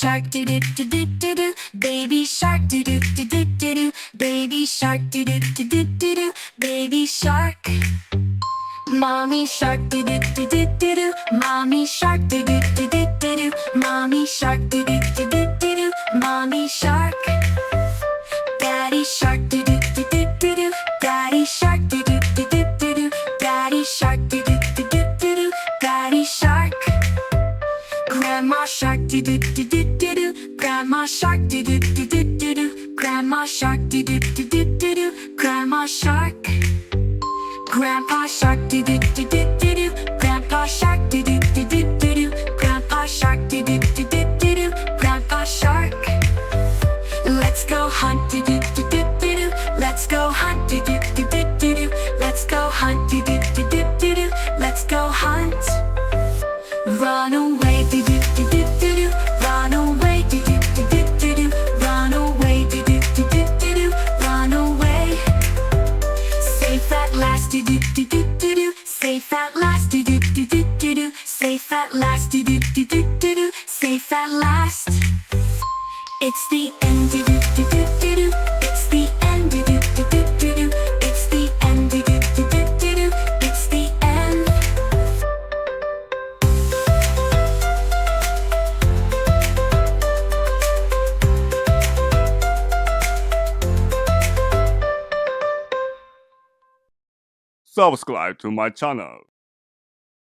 shark do do do do do do. Baby shark do do do do do do. Baby shark do do do do do do. Baby shark. Mommy shark do do do do do do. Mommy shark do do do do do do. Mommy shark do do do do do do. Mommy shark. Daddy shark do do do do do do. Daddy shark do do do do do do. Daddy shark do do do do do do. Daddy shark. Grandma shark do do do do do do. Grandma shark do do do do do do. Grandma shark do do do do do do. Grandma shark. Grandpa shark do do do do do do. Grandpa shark do do do do do do. Grandpa shark do do do do do do. Grandpa shark. Let's go hunt do do do do do do. Let's go hunt do do do do do do. Let's go hunt do do do do do do. Let's go hunt. Run away do do do do do do. Run away do do do do do do. Run away do do do do do do. Run away. Safe at last do do do do do do. Safe at last do do do do do do. Safe at last do do do do do do. Safe at last. It's the end do do do do do do. It's the end do do do do do do. It's the end do do do do do do. It's the end. Subscribe to my channel.